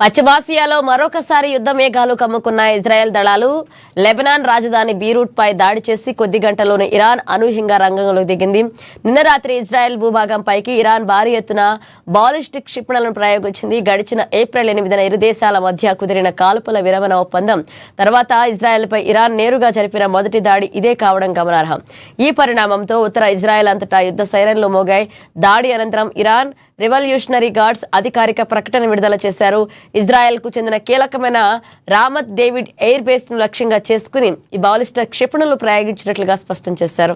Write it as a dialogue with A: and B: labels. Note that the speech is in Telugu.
A: పశ్చిమాసియాలో మరొకసారి యుద్ధ మేఘాలు కమ్ముకున్న ఇజ్రాయెల్ దళాలు లెబనాన్ రాజధాని బీరూట్ పై దాడి చేసి కొద్ది గంటల్లోనే ఇరాన్ అనూహ్యంగా రంగంలోకి దిగింది. నిన్న రాత్రి ఇజ్రాయెల్ భూభాగంపైకి ఇరాన్ భారీ ఎత్తున బాలిస్టిక్ క్షిపణులను ప్రయోగించింది. గడిచిన ఏప్రిల్ 8న ఇరు దేశాల మధ్య కుదిరిన కాల్పుల విరమణ ఒప్పందం తర్వాత ఇజ్రాయెల్పై ఇరాన్ నేరుగా జరిపిన మొదటి దాడి ఇదే కావడం గమనార్హం. ఈ పరిణామంతో ఉత్తర ఇజ్రాయెల్ అంతటా యుద్ధ సైరన్లు మోగాయి. దాడి అనంతరం ఇరాన్ రెవల్యూషనరీ గార్డ్స్ అధికారిక ప్రకటన విడుదల చేశారు. ఇజ్రాయెల్ కు చెందిన కీలకమైన రామత్ డేవిడ్ ఎయిర్ బేస్ ను లక్ష్యంగా చేసుకుని ఈ బాలిస్టిక్ క్షిపణులు ప్రయోగించినట్లుగా స్పష్టం చేశారు.